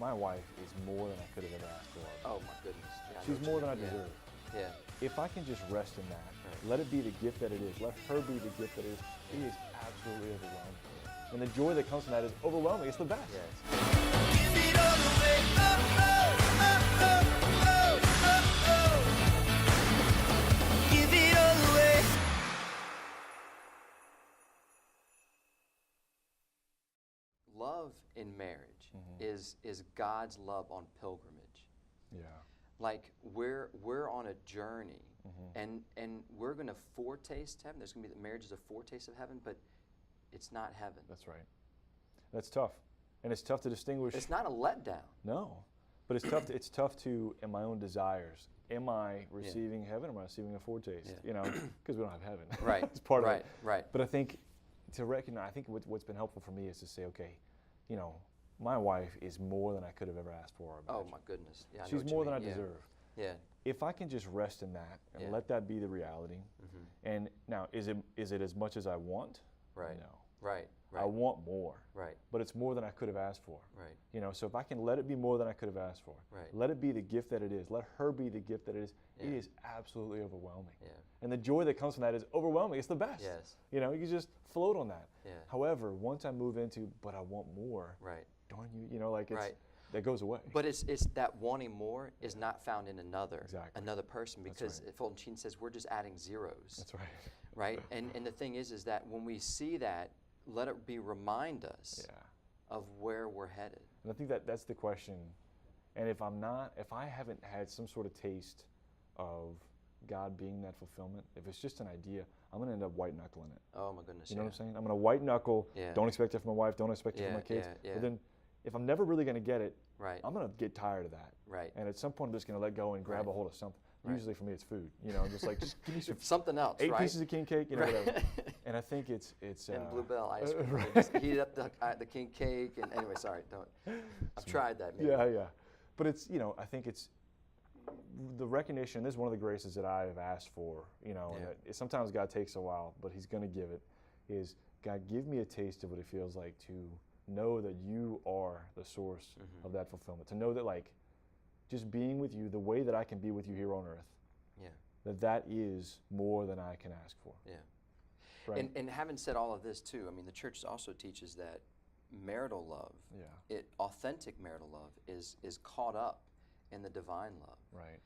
my wife is more than I could have ever asked for. Oh my goodness. Yeah, I know She's what more you than I mean. deserve. Yeah. If I can just rest in that, Right. let it be the gift that it is, let her be the gift that it is absolutely overwhelming. And the joy that comes from that is overwhelming. It's the best. Yes. Give it all away. Oh, oh, oh, oh, oh, oh. Give it all away. Love in marriage is God's love on pilgrimage. Yeah. Like we're on a journey, and we're going to foretaste heaven. There's going to be, marriage is a foretaste of heaven, but it's not heaven. That's right. That's tough. And it's tough to distinguish. It's not a letdown. No. But it's tough to, in my own desires, am I receiving heaven or am I receiving a foretaste? Yeah. You know, because we don't have heaven. Right. It's part of Right. it. Right. But I think to recognize, I think what's been helpful for me is to say, okay, you know, my wife is more than I could have ever asked for or Oh imagined. my goodness. Yeah. I know She's what you more than I mean. Yeah. deserve. Yeah. If I can just rest in that and Yeah. let that be the reality, and now is it as much as I want? Right. No. Right. I Right. want more. Right. But it's more than I could have asked for. Right. You know, so if I can let it be more than I could have asked for, Right. let it be the gift that it is, let her be the gift that it is, Yeah. it is absolutely overwhelming. Yeah. And the joy that comes from that is overwhelming. It's the best. Yes. You know, you can just float on that. Yeah. However, once I move into, but I want more, Right. darn you know, like it's, Right. that goes away. But it's that wanting more is not found in another person, because right. Fulton Sheen says we're just adding zeros. That's right. Right. And the thing is that when we see that, let it remind us Yeah. of where we're headed. And I think that's the question. And if I haven't had some sort of taste of God being that fulfillment, if it's just an idea, I'm going to end up white knuckling it. Oh my goodness. You know what I'm saying? I'm going to white knuckle. Yeah. Don't expect it from my wife. Don't expect it Yeah, from my kids. yeah, yeah. But then, if I'm never really going to get it, Right. I'm going to get tired of that. Right. And at some point, I'm just going to let go and grab Right. a hold of something. Right. Usually for me, it's food. You know, just like just give me some Something else. 8 right? pieces of king cake. You know, Right. whatever. And I think it's And Bluebell ice cream. right. Just heat up the king cake. And anyway, sorry, don't. I've tried that. Maybe. Yeah. But it's, you know, I think it's the recognition. This is one of the graces that I have asked for. You know, and that sometimes God takes a while, but He's going to give it. Is God, give me a taste of what it feels like to know that you are the source of that fulfillment. To know that, like, just being with you, the way that I can be with you here on earth, Yeah. that is more than I can ask for. Yeah. Right? And having said all of this too, I mean, the church also teaches that marital love, authentic marital love, is caught up in the divine love. Right.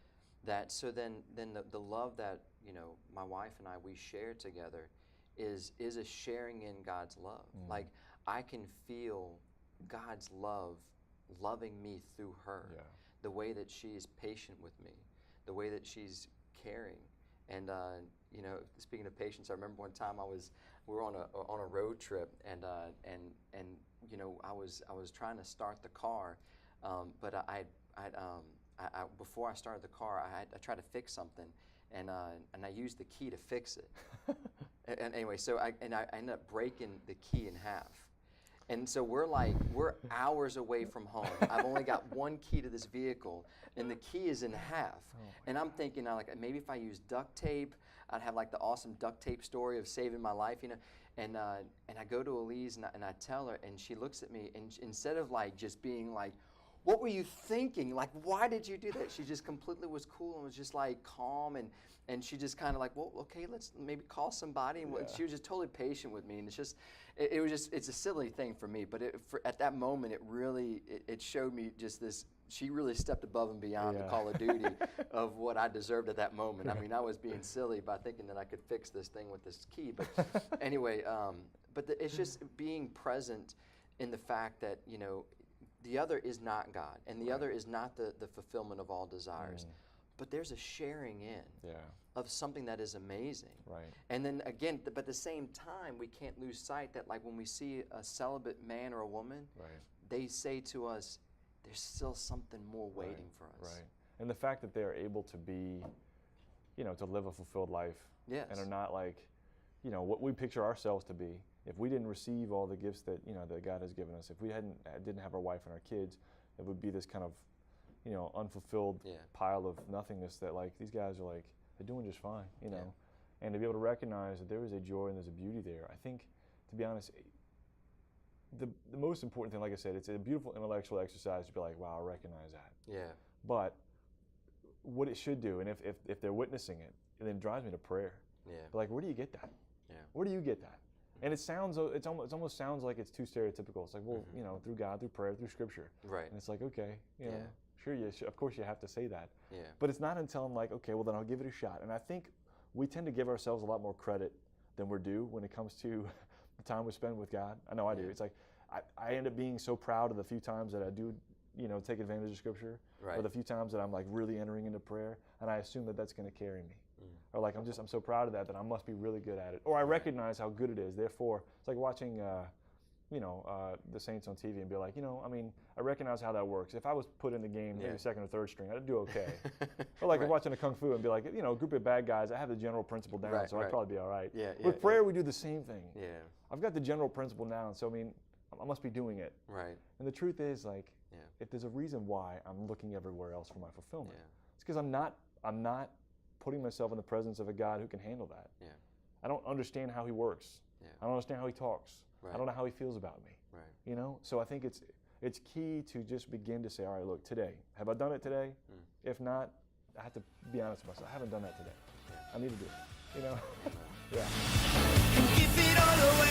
That so then the love that, you know, my wife and I we share together is a sharing in God's love. Like I can feel God's love loving me through her. Yeah. The way that she's patient with me, the way that she's caring. And you know, speaking of patience, I remember one time we were on a road trip, and you know, I was trying to start the car, but I before I started the car, I tried to fix something, and I used the key to fix it. and anyway, so I ended up breaking the key in half. And so we're hours away from home. I've only got one key to this vehicle, and the key is in half. And I'm thinking, like, maybe if I use duct tape, I'd have like the awesome duct tape story of saving my life, you know. And I go to Elise and I tell her, and she looks at me, and instead of like just being like, "What were you thinking? Like, why did you do that?" She just completely was cool and was just like calm, and she just kind of like, "Well, okay, let's maybe call somebody." And she was just totally patient with me, and it's just, it was just, it's a silly thing for me, but at that moment, it really, it showed me just this. She really stepped above and beyond the call of duty of what I deserved at that moment. I mean, I was being silly by thinking that I could fix this thing with this key, but anyway, it's just being present in the fact that, you know, the other is not God, and the other is not the fulfillment of all desires. But there's a sharing in of something that is amazing. Right. And then again, but at the same time, we can't lose sight that, like, when we see a celibate man or a woman, they say to us, there's still something more waiting for us. Right. And the fact that they're able to be, you know, to live a fulfilled life. Yes. And are not like, you know, what we picture ourselves to be. If we didn't receive all the gifts that, you know, that God has given us, if we didn't have our wife and our kids, it would be this kind of, you know, unfulfilled pile of nothingness that, like, these guys are like, they're doing just fine, you know. And to be able to recognize that there is a joy and there's a beauty there. I think, to be honest, the most important thing, like I said, it's a beautiful intellectual exercise to be like, wow, I recognize that. Yeah. But what it should do, and if they're witnessing it, it then drives me to prayer. Yeah. But like, where do you get that? Yeah. Where do you get that? And it almost sounds like it's too stereotypical. It's like, well, you know, through God, through prayer, through Scripture. Right. And it's like, okay, you know, Yeah. sure, of course you have to say that. Yeah. But it's not until I'm like, okay, well then I'll give it a shot. And I think we tend to give ourselves a lot more credit than we're due when it comes to the time we spend with God. I know I do. Yeah. It's like I end up being so proud of the few times that I do, you know, take advantage of Scripture, Right. or the few times that I'm like really entering into prayer, and I assume that that's going to carry me. Mm. Or like I'm so proud of that I must be really good at it. Or I recognize how good it is. Therefore, it's like watching, the Saints on TV and be like, you know, I mean, I recognize how that works. If I was put in the game, maybe Yeah. second or third string, I'd do okay. Or like Right. watching a kung fu and be like, you know, a group of bad guys, I have the general principle down, Right, so I'd right. probably be all right. Yeah, With yeah, prayer, we do the same thing. Yeah. I've got the general principle down, so I mean, I must be doing it. Right. And the truth is, like, Yeah. if there's a reason why I'm looking everywhere else for my fulfillment, Yeah. it's because I'm not putting myself in the presence of a God who can handle that. Yeah. I don't understand how he works. Yeah. I don't understand how he talks. Right. I don't know how he feels about me. Right. You know? So I think it's key to just begin to say, all right, look, today, have I done it today? Mm. If not, I have to be honest with myself. I haven't done that today. Yeah. I need to do it. You know? Amen. Yeah. Give it all away.